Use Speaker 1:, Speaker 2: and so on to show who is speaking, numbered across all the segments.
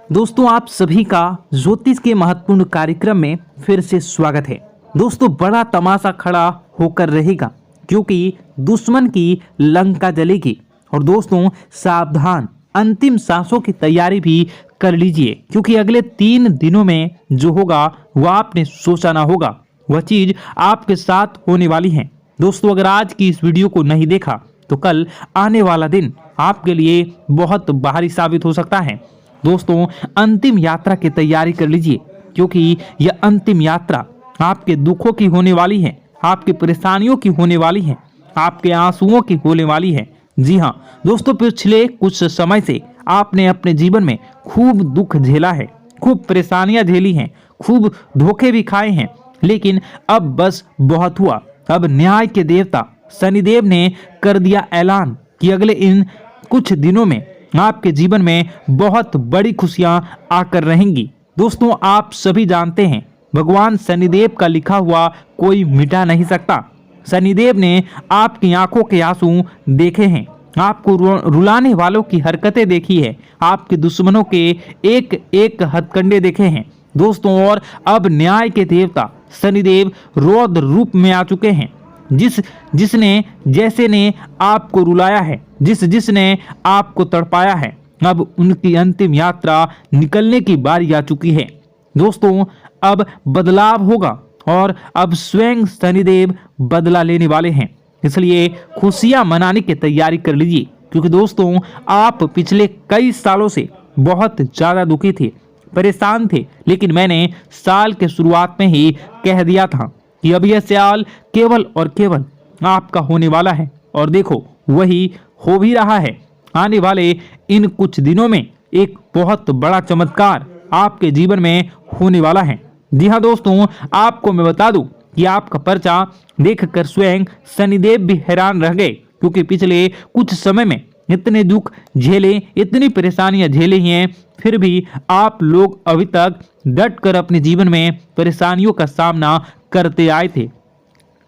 Speaker 1: दोस्तों, आप सभी का ज्योतिष के महत्वपूर्ण कार्यक्रम में फिर से स्वागत है। दोस्तों, बड़ा तमाशा खड़ा होकर रहेगा क्योंकि दुश्मन की लंका जलेगी। और दोस्तों सावधान, अंतिम सांसों की तैयारी भी कर लीजिए क्योंकि अगले 3 दिनों में जो होगा वह आपने सोचा ना होगा, वह चीज आपके साथ होने वाली है। दोस्तों, अगर आज की इस वीडियो को नहीं देखा तो कल आने वाला दिन आपके लिए बहुत भारी साबित हो सकता है। दोस्तों, अंतिम यात्रा की तैयारी कर लीजिए क्योंकि यह अंतिम यात्रा आपके दुखों की होने वाली है, आपकी परेशानियों की होने वाली है, आपके आंसुओं की होने वाली है। जी हाँ दोस्तों, पिछले कुछ समय से आपने अपने जीवन में खूब दुख झेला है, खूब परेशानियां झेली हैं, खूब धोखे भी खाए हैं, लेकिन अब बस बहुत हुआ। अब न्याय के देवता शनिदेव ने कर दिया ऐलान कि अगले इन कुछ दिनों में आपके जीवन में बहुत बड़ी खुशियां आकर रहेंगी। दोस्तों, आप सभी जानते हैं भगवान शनिदेव का लिखा हुआ कोई मिटा नहीं सकता। शनिदेव ने आपकी आंखों के आंसू देखे हैं, आपको रुलाने वालों की हरकतें देखी है, आपके दुश्मनों के एक एक हथकंडे देखे हैं। दोस्तों, और अब न्याय के देवता शनिदेव रौद्र रूप में आ चुके हैं। जिसने जैसे ने आपको रुलाया है, जिसने आपको तड़पाया है, अब उनकी अंतिम यात्रा निकलने की बारी आ चुकी है। दोस्तों, अब बदलाव होगा और अब स्वयं शनिदेव बदला लेने वाले हैं। इसलिए खुशियां मनाने की तैयारी कर लीजिए क्योंकि दोस्तों आप पिछले कई सालों से बहुत ज्यादा दुखी थे, परेशान थे, लेकिन मैंने साल के शुरुआत में ही कह दिया था कि अब यह साल केवल और केवल आपका होने वाला है। और देखो वही हो भी रहा है। आने वाले इन कुछ दिनों में एक बहुत बड़ा चमत्कार आपके जीवन में होने वाला है। जी हाँ दोस्तों, आपको मैं बता दूं कि आपका पर्चा देखकर स्वयं शनिदेव भी हैरान रह गए क्योंकि पिछले कुछ समय में इतने दुख झेले, इतनी परेशानियां झेली हैं, फिर भी आप लोग अभी तक डट कर अपने जीवन में परेशानियों का सामना करते आए थे।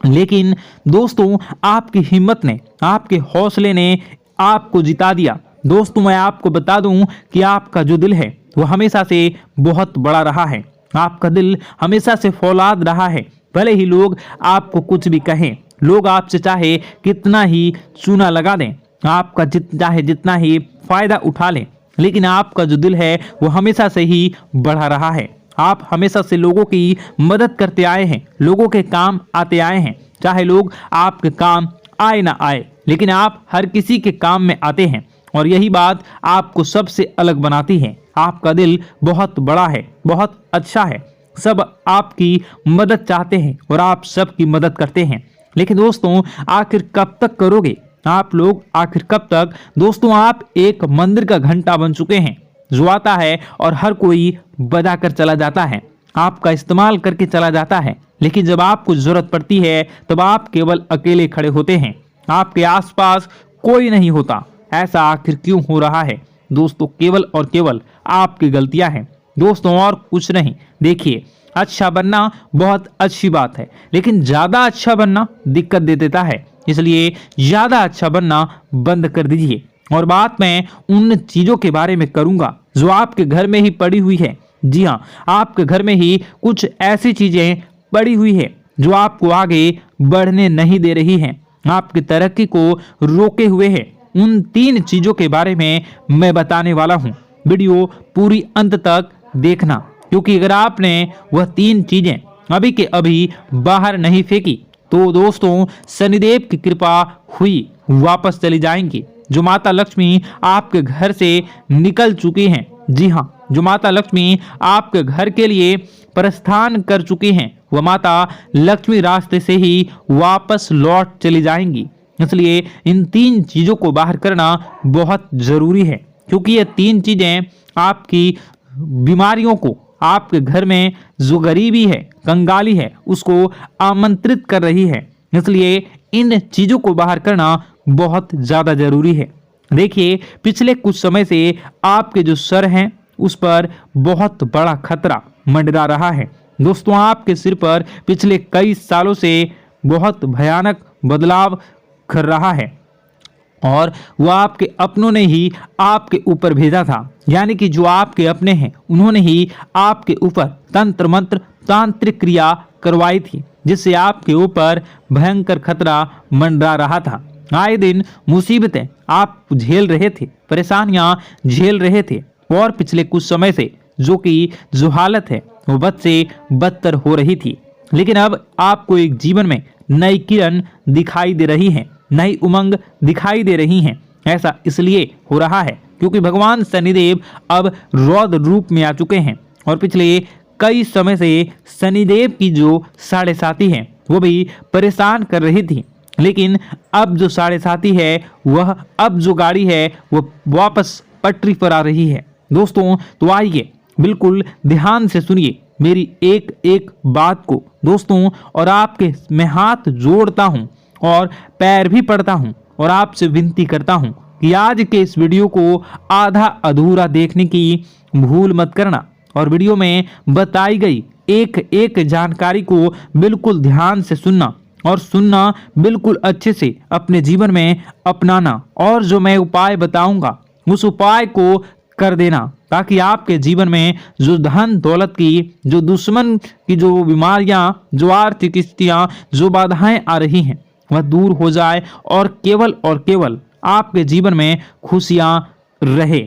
Speaker 1: लेकिन दोस्तों आपकी हिम्मत ने, आपके हौसले ने आपको जिता दिया। दोस्तों, मैं आपको बता दूं कि आपका जो दिल है वो हमेशा से बहुत बड़ा रहा है। आपका दिल हमेशा से फौलाद रहा है। भले ही लोग आपको कुछ भी कहें, लोग आपसे चाहे कितना ही चूना लगा दें, आपका चाहे जितना ही फायदा उठा लें, लेकिन आपका जो दिल है वो हमेशा से ही बढ़ा रहा है। आप हमेशा से लोगों की मदद करते आए हैं, लोगों के काम आते आए हैं, चाहे लोग आपके काम आए ना आए, लेकिन आप हर किसी के काम में आते हैं। और यही बात आपको सबसे अलग बनाती है। आपका दिल बहुत बड़ा है, बहुत अच्छा है, सब आपकी मदद चाहते हैं और आप सबकी मदद करते हैं। लेकिन दोस्तों आखिर कब तक करोगे आप लोग, आखिर कब तक? दोस्तों, आप एक मंदिर का घंटा बन चुके हैं जो आता है और हर कोई बजा कर चला जाता है, आपका इस्तेमाल करके चला जाता है, लेकिन जब आपको जरूरत पड़ती है तब आप केवल अकेले खड़े होते हैं, आपके आसपास कोई नहीं होता। ऐसा आखिर क्यों हो रहा है? दोस्तों, केवल और केवल आपकी गलतियां हैं दोस्तों, और कुछ नहीं। देखिए, अच्छा बनना बहुत अच्छी बात है, लेकिन ज्यादा अच्छा बनना दिक्कत दे देता है। इसलिए ज्यादा अच्छा बनना बंद कर दीजिए। और बात मैं उन चीजों के बारे में करूंगा जो आपके घर में ही पड़ी हुई है। जी हाँ, आपके घर में ही कुछ ऐसी चीजें पड़ी हुई है जो आपको आगे बढ़ने नहीं दे रही हैं, आपकी तरक्की को रोके हुए है। उन 3 चीजों के बारे में मैं बताने वाला हूँ। वीडियो पूरी अंत तक देखना क्योंकि अगर आपने वह 3 चीजें अभी के अभी बाहर नहीं फेंकी तो दोस्तों शनिदेव की कृपा हुई वापस चली जाएंगी। जो माता लक्ष्मी आपके घर से निकल चुकी हैं, जी हाँ, जो माता लक्ष्मी आपके घर के लिए प्रस्थान कर चुकी हैं, वह माता लक्ष्मी रास्ते से ही वापस लौट चली जाएंगी। इसलिए इन 3 चीजों को बाहर करना बहुत जरूरी है क्योंकि ये 3 चीजें आपकी बीमारियों को, आपके घर में जो गरीबी है, कंगाली है, उसको आमंत्रित कर रही है। इसलिए इन चीजों को बाहर करना बहुत ज्यादा जरूरी है। देखिए, पिछले कुछ समय से आपके जो सर हैं उस पर बहुत बड़ा खतरा मंडरा रहा है। दोस्तों, आपके सिर पर पिछले कई सालों से बहुत भयानक बदलाव कर रहा है। और वो आपके अपनों ने ही आपके ऊपर भेजा था, यानी कि जो आपके अपने हैं उन्होंने ही आपके ऊपर तंत्र मंत्र तांत्रिक क्रिया करवाई थी, जिससे आपके ऊपर भयंकर खतरा मंडरा रहा था। आए दिन मुसीबतें आप झेल रहे थे, परेशानियां झेल रहे थे, और पिछले कुछ समय से जो हालत है वो बद से बदतर हो रही थी। लेकिन अब आपको एक जीवन में नई किरण दिखाई दे रही है, नई उमंग दिखाई दे रही हैं। ऐसा इसलिए हो रहा है क्योंकि भगवान शनिदेव अब रौद्र रूप में आ चुके हैं, और पिछले कई समय से शनिदेव की जो साढ़े साथी है वो भी परेशान कर रही थी। लेकिन अब जो साढ़े साथी है वह, अब जो गाड़ी है वो वापस पटरी पर आ रही है। दोस्तों तो आइए बिल्कुल ध्यान से सुनिए मेरी एक एक बात को दोस्तों, और आपके मैं हाथ जोड़ता हूं और पैर भी पड़ता हूं और आपसे विनती करता हूं कि आज के इस वीडियो को आधा अधूरा देखने की भूल मत करना, और वीडियो में बताई गई एक एक जानकारी को बिल्कुल ध्यान से सुनना, और सुनना बिल्कुल अच्छे से अपने जीवन में अपनाना, और जो मैं उपाय बताऊंगा उस उपाय को कर देना, ताकि आपके जीवन में जो धन दौलत की, जो दुश्मन की जो बीमारियां, जो आर्थिक स्थितियां, जो बाधाएं आ रही हैं वह दूर हो जाए और केवल आपके जीवन में खुशियां रहे।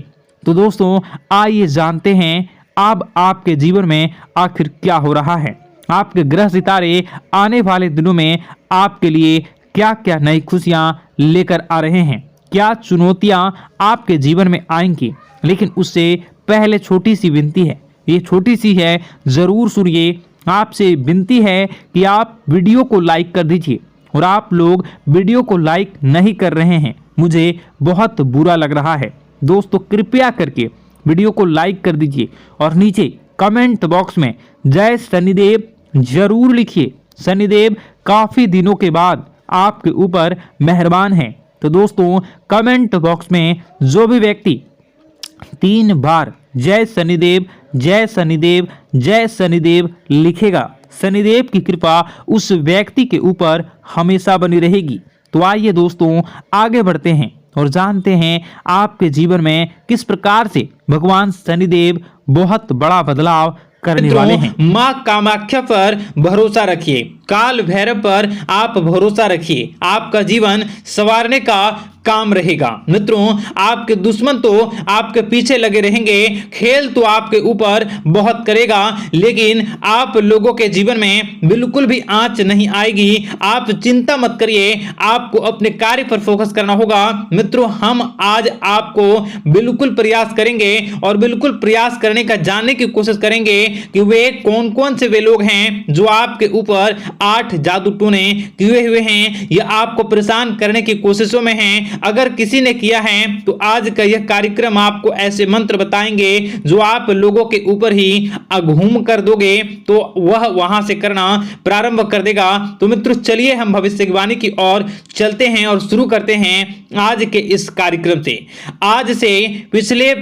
Speaker 1: तो दोस्तों आइए जानते हैं अब आपके जीवन में आखिर क्या हो रहा है। आपके ग्रह सितारे आने वाले दिनों में आपके लिए क्या क्या नई खुशियां लेकर आ रहे हैं, क्या चुनौतियां आपके जीवन में आएंगी। लेकिन उससे पहले छोटी सी विनती है, ये छोटी सी है, जरूर सुनिए। आपसे विनती है कि आप वीडियो को लाइक कर दीजिए, और आप लोग वीडियो को लाइक नहीं कर रहे हैं, मुझे बहुत बुरा लग रहा है। दोस्तों कृपया करके वीडियो को लाइक कर दीजिए और नीचे कमेंट बॉक्स में जय शनिदेव जरूर लिखिए। शनिदेव काफी दिनों के बाद आपके ऊपर मेहरबान हैं। तो दोस्तों कमेंट बॉक्स में जो भी व्यक्ति 3 बार जय शनिदेव जय शनिदेव जय शनिदेव लिखेगा, शनिदेव की कृपा उस व्यक्ति के ऊपर हमेशा बनी रहेगी। तो आइए दोस्तों आगे बढ़ते हैं और जानते हैं आपके जीवन में किस प्रकार से भगवान शनिदेव बहुत बड़ा बदलाव करने वाले हैं।
Speaker 2: मां कामाख्या पर भरोसा रखिए, काल भैरव पर आप भरोसा रखिए, आपका जीवन संवारने का काम रहेगा। मित्रों आपके दुश्मन तो आपके पीछे लगे रहेंगे, खेल तो आपके ऊपर बहुत करेगा, लेकिन आप लोगों के जीवन में बिल्कुल भी आंच नहीं आएगी। आप चिंता मत करिए, आपको अपने कार्य पर फोकस करना होगा। मित्रों हम आज आपको बिल्कुल प्रयास करेंगे और बिल्कुल प्रयास करने का जानने की कोशिश करेंगे कि वे कौन कौन से वे लोग हैं जो आपके ऊपर 8 जादू टोने किए हुए हैं या आपको परेशान करने की कोशिशों में हैं। अगर किसी ने किया है तो आज का यह कार्यक्रम आपको ऐसे मंत्र बताएंगे जो आप लोगों के ऊपर ही घूम कर दोगे तो वह वहां से करना प्रारंभ कर देगा। तो मित्रों चलिए हम भविष्यवाणी की ओर चलते हैं और शुरू करते हैं आज के इस कार्यक्रम से। आज से पिछले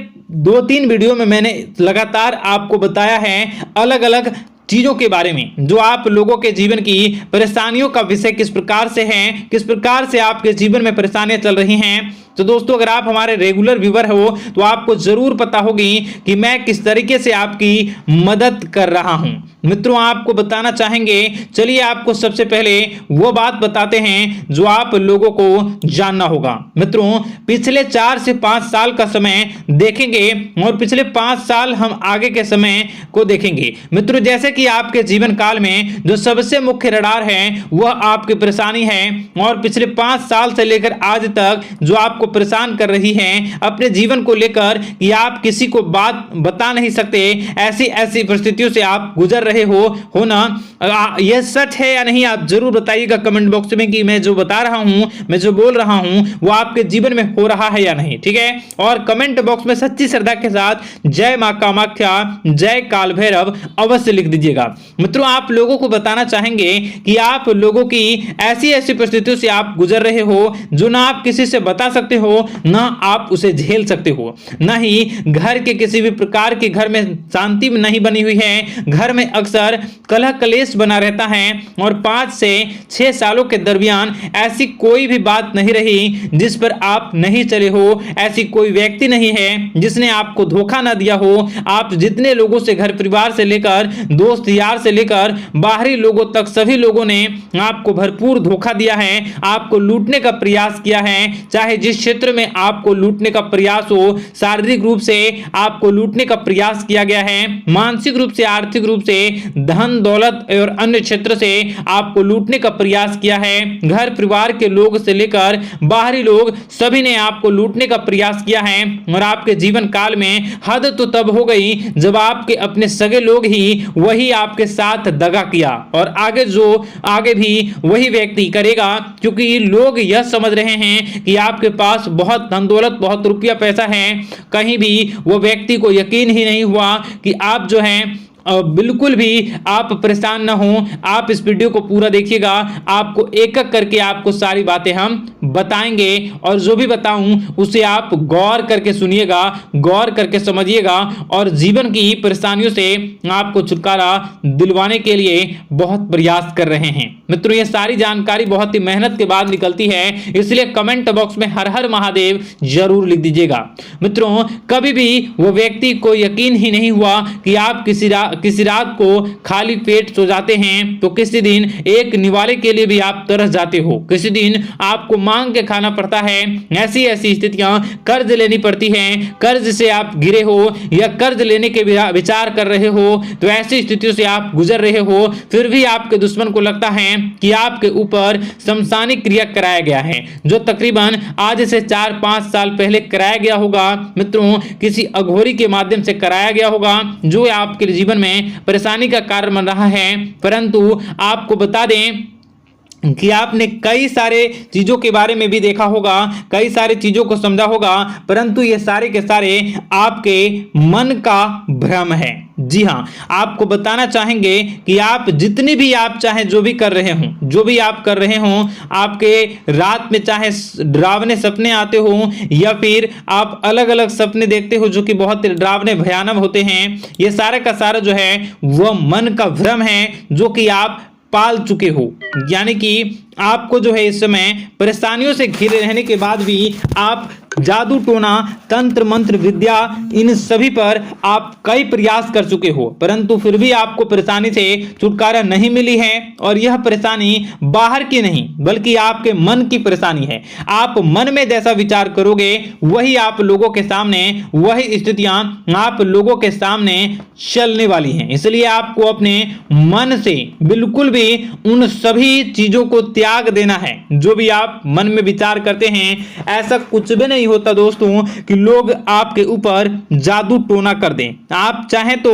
Speaker 2: 2-3 वीडियो में मैंने लगातार आपको बताया है अलग अलग चीजों के बारे में, जो आप लोगों के जीवन की परेशानियों का विषय किस प्रकार से है, किस प्रकार से आपके जीवन में परेशानियां चल रही हैं। तो दोस्तों अगर आप हमारे रेगुलर व्यूअर हो तो आपको जरूर पता होगी कि मैं किस तरीके से आपकी मदद कर रहा हूं। मित्रों आपको बताना चाहेंगे, चलिए आपको सबसे पहले वो बात बताते हैं जो आप लोगों को जानना होगा। मित्रों पिछले 4 से 5 साल का समय देखेंगे और पिछले 5 साल हम आगे के समय को देखेंगे। मित्रों जैसे कि आपके जीवन काल में जो सबसे मुख्य रडार है वह आपकी परेशानी है, और पिछले 5 साल से लेकर आज तक जो आपको परेशान कर रही है अपने जीवन को लेकर कि आप किसी को बात बता नहीं सकते, ऐसी परिस्थितियों से आप गुजर रहे हो ना। यह सच है या नहीं आप जरूर बताइएगा कमेंट बॉक्स में कि मैं जो बता रहा हूं, मैं जो बोल रहा हूं वो आपके जीवन में हो रहा है या नहीं, ठीक है। और कमेंट बॉक्स में सच्ची श्रद्धा के साथ जय मां कामाख्या जय काल भैरव अवश्य लिख दीजिएगा। मित्रों आप लोगों को बताना चाहेंगे कि आप लोगों की ऐसी परिस्थितियों से आप गुजर रहे हो जो ना आप किसी से बता सकते हो, ना आप उसे झेल सकते हो। न ही घर के किसी भी प्रकार के घर में शांति नहीं बनी हुई है। घर में अक्सर कलह कलेश बना रहता है और 5 से 6 सालों के दरमियान ऐसी कोई भी बात नहीं रही जिस पर आप नहीं चले हो। ऐसी कोई व्यक्ति नहीं है जिसने आपको धोखा ना दिया हो। आप जितने लोगों से, घर परिवार से लेकर दोस्त यार से लेकर बाहरी लोगों तक, सभी लोगों ने आपको भरपूर धोखा दिया है, आपको लूटने का प्रयास किया है। चाहे जिस क्षेत्र में आपको लूटने का प्रयास हो, शारीरिक रूप से आपको लूटने का प्रयास किया गया है, मानसिक रूप से, आर्थिक रूप से, धन दौलत और अन्य क्षेत्र से आपको लूटने का प्रयास किया है। घर परिवार के लोग से लेकर बाहरी लोग सभी ने आपको लूटने का प्रयास किया है। और आपके जीवन काल में हद तो तब हो गई जब आपके अपने सगे लोग ही वही आपके साथ दगा किया, और आगे भी वही व्यक्ति करेगा, क्योंकि लोग यह समझ रहे हैं कि आपके पास बहुत धन दौलत, बहुत रुपया पैसा है। कहीं भी वो व्यक्ति को यकीन ही नहीं हुआ कि आप जो है बिल्कुल भी आप परेशान ना हो। आप इस वीडियो को पूरा देखिएगा, आपको एक एक करके आपको सारी बातें हम बताएंगे, और जो भी बताऊं उसे आप गौर करके सुनिएगा, गौर करके समझिएगा, और जीवन की परेशानियों से आपको छुटकारा दिलवाने के लिए बहुत प्रयास कर रहे हैं। मित्रों, ये सारी जानकारी बहुत ही मेहनत के बाद निकलती है, इसलिए कमेंट बॉक्स में हर हर महादेव जरूर लिख दीजिएगा। मित्रों, कभी भी वो व्यक्ति को यकीन ही नहीं हुआ कि आप किसी रात को खाली पेट सो जाते हैं, तो किसी दिन एक निवाले के लिए भी आप तरस जाते हो, किसी दिन आपको मांग के खाना पड़ता है। ऐसी स्थितियां, कर्ज लेनी पड़ती हैं, कर्ज से आप घिरे हो या कर्ज लेने के विचार कर रहे हो, तो ऐसी स्थितियों से आप गुजर रहे हो। फिर भी आपके दुश्मन को लगता है कि आपके ऊपर शमशानिक क्रिया कराया गया है, जो तकरीबन आज से 4-5 साल पहले कराया गया होगा। मित्रों, किसी अघोरी के माध्यम से कराया गया होगा, जो आपके जीवन में परेशानी का कारण बन रहा है। परंतु आपको बता दें कि आपने कई सारे चीजों के बारे में भी देखा होगा, कई सारी चीजों को समझा होगा, परंतु ये सारे के सारे आपके मन का भ्रम है। जी हां, आपको बताना चाहेंगे कि आप जितनी भी आप चाहे जो भी कर रहे हो, जो भी आप कर रहे हो, आपके रात में चाहे डरावने सपने आते हो या फिर आप अलग अलग सपने देखते हो जो कि बहुत डरावने भयानक होते हैं, ये सारा का सारा जो है वह मन का भ्रम है, जो कि आप पाल चुके हो। यानी कि आपको जो है इस समय परेशानियों से घिरे रहने के बाद भी आप जादू टोना, तंत्र मंत्र विद्या, इन सभी पर आप कई प्रयास कर चुके हो, परंतु फिर भी आपको परेशानी से छुटकारा नहीं मिली है। और यह परेशानी बाहर की नहीं बल्कि आपके मन की परेशानी है। आप मन में जैसा विचार करोगे वही आप लोगों के सामने, वही स्थितियां आप लोगों के सामने चलने वाली हैं। इसलिए आपको अपने मन से बिल्कुल भी उन सभी चीजों को त्याग देना है जो भी आप मन में विचार करते हैं। ऐसा कुछ भी नहीं होता दोस्तों कि लोग आपके ऊपर जादू टोना कर दें। आप चाहें तो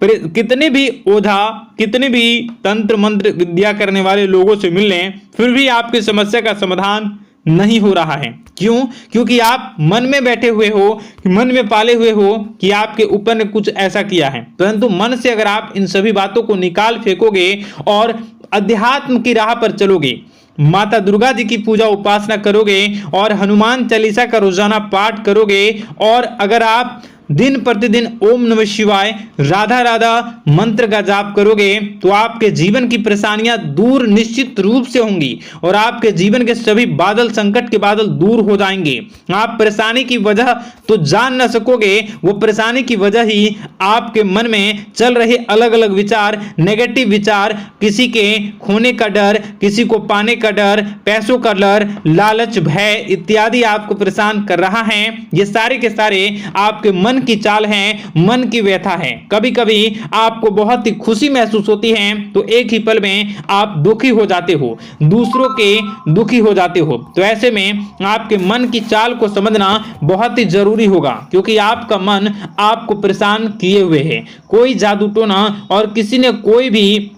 Speaker 2: कितने भी ओझा, कितने भी तंत्र मंत्र विद्या करने वाले लोगों से मिल लें, फिर भी आपकी समस्या का समाधान नहीं हो रहा है। क्यों? क्योंकि आप मन में बैठे हुए हो, मन में पाले हुए हो कि आपके ऊपर ने कुछ ऐसा किया है। परंतु मन से अगर आप इन सभी बातों को निकाल फेंकोगे और अध्यात्म की राह पर चलोगे, माता दुर्गा जी की पूजा उपासना करोगे और हनुमान चालीसा का रोजाना पाठ करोगे, और अगर आप दिन प्रतिदिन ओम नमः शिवाय, राधा राधा मंत्र का जाप करोगे, तो आपके जीवन की परेशानियां दूर निश्चित रूप से होंगी और आपके जीवन के सभी बादल, संकट के बादल दूर हो जाएंगे। आप परेशानी की वजह तो जान न सकोगे, वो परेशानी की वजह ही आपके मन में चल रहे अलग अलग विचार, नेगेटिव विचार, किसी के खोने का डर, किसी को पाने का डर, पैसों का डर, लालच, भय इत्यादि आपको परेशान कर रहा है। ये सारे के सारे आपके मन की चाल है, मन की व्यथा है। कभी कभी आपको बहुत ही खुशी महसूस होती है तो एक ही पल में आप दुखी हो जाते हो, दूसरों के दुखी हो जाते हो। तो ऐसे में आपके मन की चाल को समझना बहुत ही जरूरी होगा, क्योंकि आपका मन आपको परेशान किए हुए है। कोई जादू टोना और किसी ने कोई भी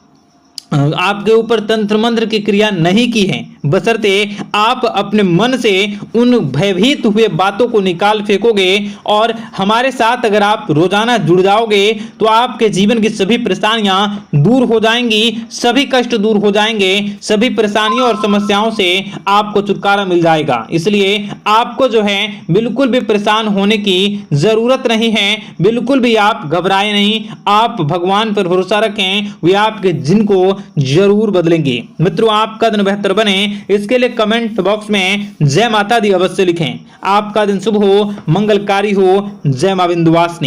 Speaker 2: आपके ऊपर तंत्र मंत्र की क्रिया नहीं की है, बशर्ते आप अपने मन से उन भयभीत हुए बातों को निकाल फेंकोगे और हमारे साथ अगर आप रोजाना जुड़ जाओगे तो आपके जीवन की सभी परेशानियां दूर हो जाएंगी, सभी कष्ट दूर हो जाएंगे, सभी परेशानियों और समस्याओं से आपको छुटकारा मिल जाएगा। इसलिए आपको जो है बिल्कुल भी परेशान होने की जरूरत नहीं है, बिल्कुल भी आप घबराए नहीं, आप भगवान पर भरोसा रखें, वे आपके जिन को जरूर बदलेंगे। मित्रों, आपका दिन बेहतर बने इसके लिए कमेंट बॉक्स में जय माता दी अवश्य लिखें। आपका दिन शुभ हो, मंगलकारी हो। जय मां विंध्यवासिनी।